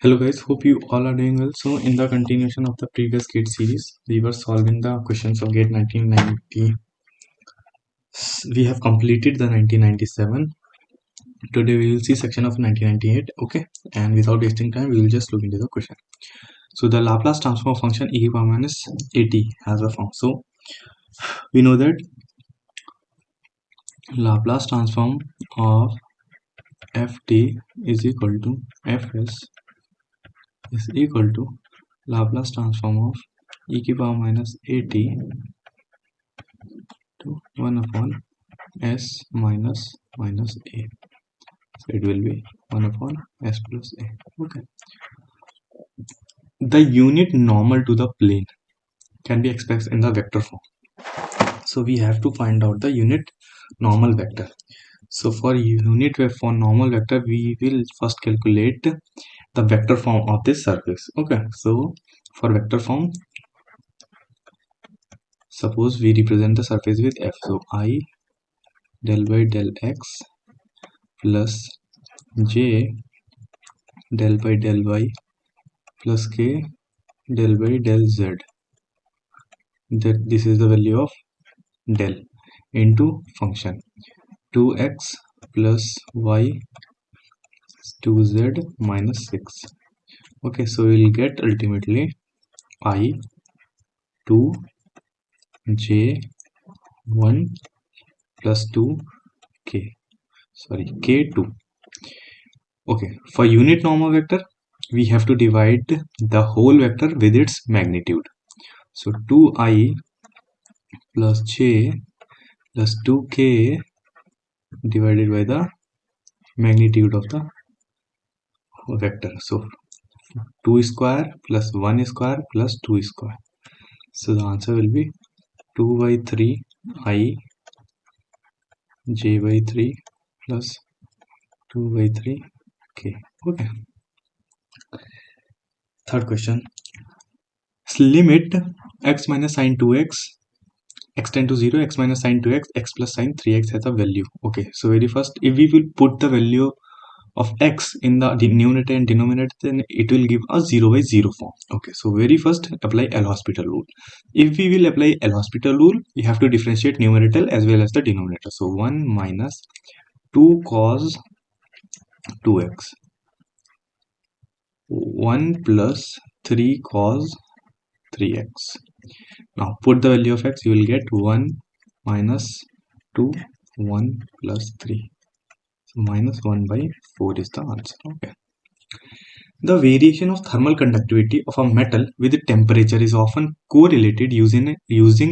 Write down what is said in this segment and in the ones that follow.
Hello guys, hope you all are doing well. So in the continuation of the previous GATE series, we were solving the questions of GATE 1990. We have completed the 1997. Today we will see section of 1998. Okay, and without wasting time, we will just look into the question. So the Laplace transform function e power minus at has a form. So we know that Laplace transform of ft is equal to fs is equal to Laplace transform of e power minus at to 1 upon s minus a. So it will be 1 upon s plus a. Okay. The unit normal to the plane can be expressed in the vector form. So we have to find out the unit normal vector. So for normal vector, we will first calculate the vector form of this surface. Okay. So for vector form, suppose we represent the surface with f. So I del by del x plus j del by del y plus k del by del z, that this is the value of del into function 2x plus y 2z minus 6. Okay, so we'll get ultimately I 2 j 1 plus 2 k, sorry, k2. Okay, for unit normal vector we have to divide the whole vector with its magnitude. So 2i plus j plus 2k divided by the magnitude of the vector. So 2 square plus 1 square plus 2 square. So the answer will be 2 by 3 I j by 3 plus 2 by 3 k. Okay. Third question. Limit x minus sine 2x x tend to 0, x minus sine 2x, x plus sine 3x has a value. Okay, so very first, if we will put the value of x in the numerator and denominator, then it will give a 0 by 0 form. Okay, so very first apply L'Hospital rule. If we will apply L'Hospital rule, we have to differentiate numerator as well as the denominator. So 1 minus 2 cos 2x, 1 plus 3 cos 3x. Now put the value of x, you will get 1 minus 2, 1 plus 3. So minus 1 by 4 is the answer. Okay. The variation of thermal conductivity of a metal with temperature is often correlated using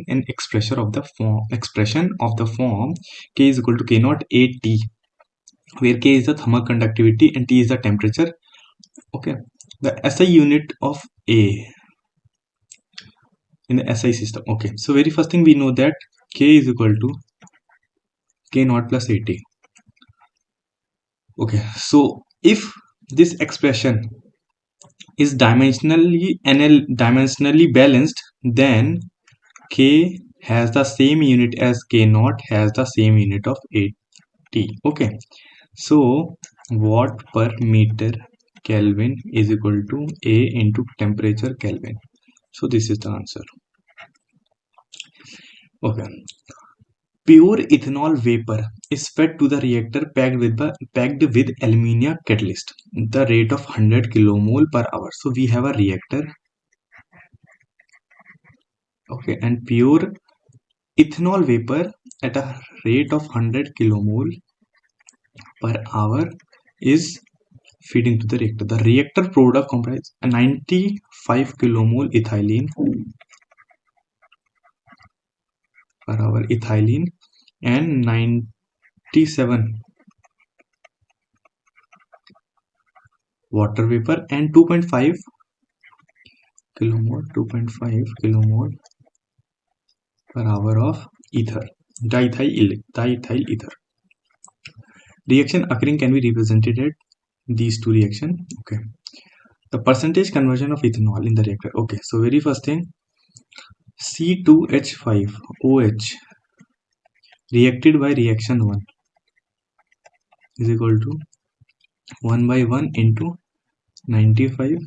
an expression of the form K is equal to K naught A T, where K is the thermal conductivity and T is the temperature. Okay, the SI unit of A in the SI system. Okay, so very first thing we know that K is equal to K naught plus AT. Okay, so if this expression is dimensionally balanced, then K has the same unit as K naught has the same unit of AT. Okay, so watt per meter Kelvin is equal to A into temperature Kelvin. So this is the answer. Okay, pure ethanol vapor is fed to the reactor packed with aluminium catalyst. The rate of 100 kilomole per hour. So we have a reactor. Okay, and pure ethanol vapor at a rate of 100 kilomole per hour is feeding to the reactor. The reactor product comprises 95 kilomole ethylene per hour ethylene and 97 water vapor and 2.5 kilomole per hour of ether, diethyl ether. Reaction occurring can be represented at these two reactions. Okay, the percentage conversion of ethanol in the reactor. Okay, so very first thing, C2H5OH reacted by reaction 1 is equal to 1 by 1 into 95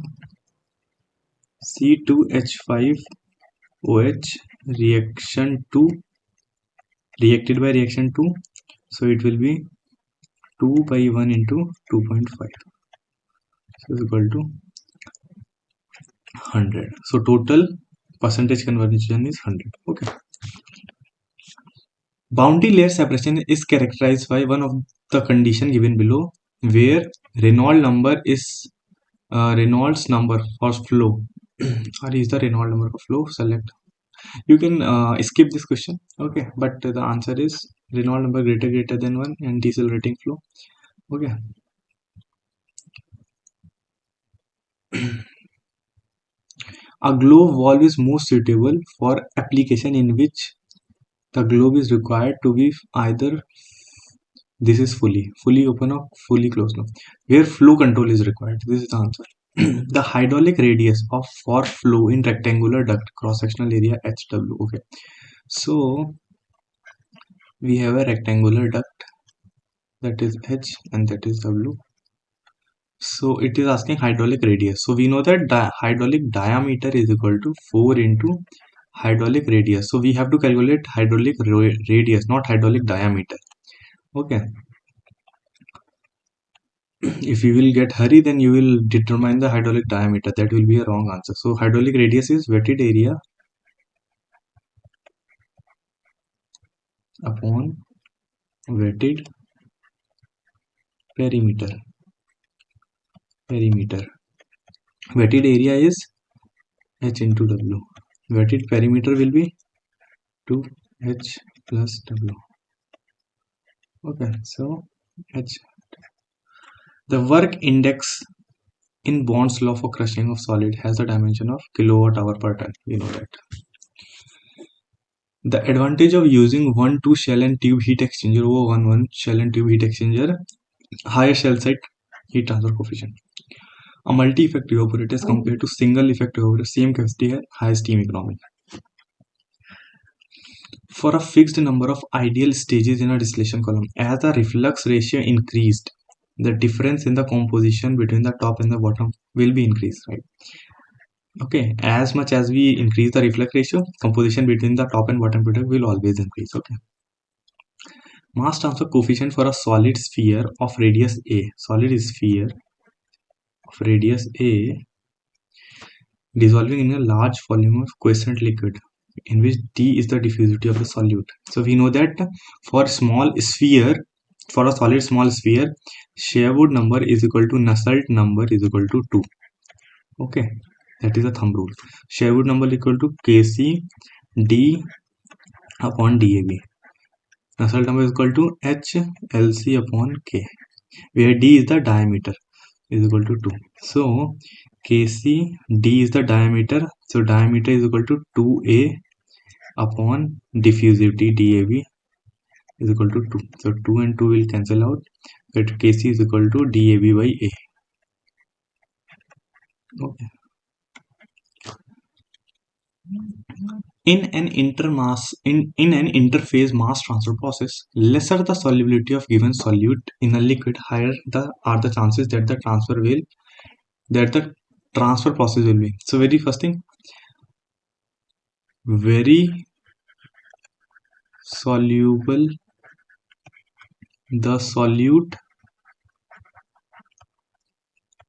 C2H5OH reaction 2 reacted by reaction 2, so it will be 2 by 1 into 2.5, so is equal to 100. So total percentage conversion is 100. Okay. Boundary layer separation is characterized by one of the condition given below, where Reynolds number is Reynolds number for flow or is the Reynolds number for flow. Select. You can skip this question. Okay, but the answer is Reynolds number greater than 1 and decelerating flow. Okay. A globe valve is most suitable for application in which the globe is required to be either this is fully open or fully closed now, where flow control is required. This is the answer. The hydraulic radius of for flow in rectangular duct cross sectional area HW. Okay, so we have a rectangular duct, that is H and that is W. So it is asking hydraulic radius. So we know that hydraulic diameter is equal to 4 into hydraulic radius. So we have to calculate hydraulic radius, not hydraulic diameter. Okay. If you will get hurry, then you will determine the hydraulic diameter. That will be a wrong answer. So hydraulic radius is wetted area upon wetted perimeter. Wetted area is H into W. Wetted perimeter will be 2H plus W. Okay, so H. The work index in Bond's law for crushing of solid has a dimension of kilowatt hour per ton. We know that. The advantage of using 1-2 shell and tube heat exchanger over 1-1 shell and tube heat exchanger, higher shell site heat transfer coefficient. A multi-effect evaporator as compared to single effect evaporator, same capacity, high steam economy. For a fixed number of ideal stages in a distillation column, as the reflux ratio increased, the difference in the composition between the top and the bottom will be increased, right? Okay, as much as we increase the reflux ratio, composition between the top and bottom product will always increase. Okay. Mass transfer coefficient for a solid sphere of radius A. Solid sphere of radius A dissolving in a large volume of quiescent liquid, in which D is the diffusivity of the solute. So we know that for a solid small sphere, Sherwood number is equal to Nusselt number is equal to 2. Okay, that is a thumb rule. Sherwood number equal to Kc D upon DAB. Nusselt number is equal to HLC upon K, where D is the diameter is equal to 2. So Kc D is the diameter, so diameter is equal to 2A upon diffusivity DAB is equal to 2. So 2 and 2 will cancel out, but Kc is equal to DAB by A. Okay. In an interphase mass transfer process, lesser the solubility of given solute in a liquid, higher are the chances that the transfer process will be. So very first thing, very soluble the solute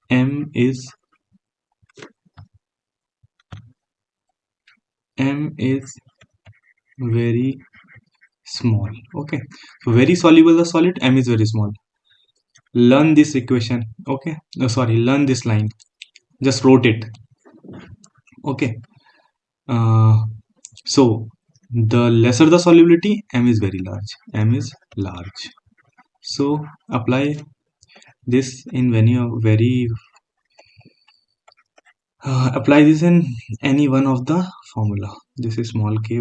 M is very small. Okay, so very soluble the solid, M is very small. Learn this equation. Okay, learn this line, just wrote it. Okay, so the lesser the solubility, M is very large. So apply this in apply this in any one of the formula. This is small ky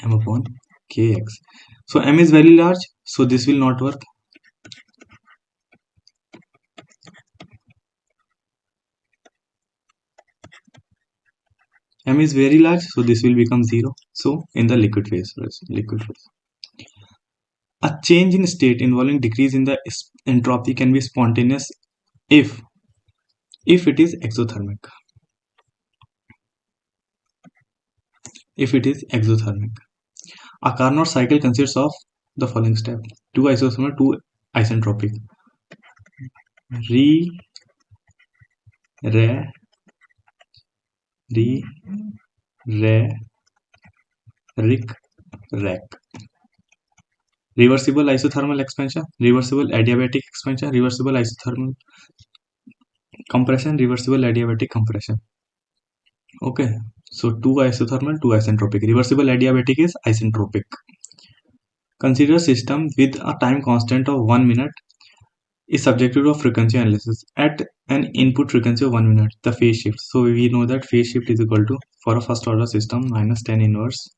M upon kx. So M is very large, so this will not work. M is very large, so this will become 0. So in the liquid phase. A change in state involving decrease in the entropy can be spontaneous if if it is exothermic. If it is exothermic, a Carnot cycle consists of the following step: 2 isothermal, 2 isentropic. Re, re, re, re, ric, rec. Reversible isothermal expansion, reversible adiabatic expansion, reversible isothermal compression, reversible adiabatic compression. Okay, so 2 isothermal, 2 isentropic. Reversible adiabatic is isentropic. Consider system with a time constant of 1 minute is subjected to frequency analysis at an input frequency of 1 minute, the phase shift. So we know that phase shift is equal to, for a first order system, minus tan inverse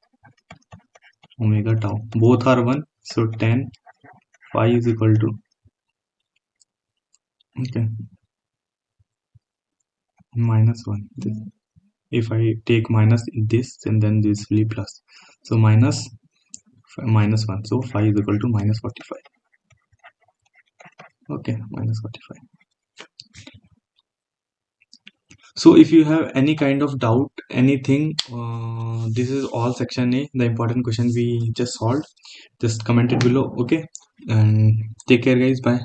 omega tau. Both are 1, so tan phi is equal to, okay, minus 1. If I take minus this, and then this will be plus. So minus 1. So phi is equal to minus 45. Okay, minus 45. So if you have any kind of doubt, anything, this is all section A, the important question we just solved. Just comment it below. Okay, and take care guys, bye.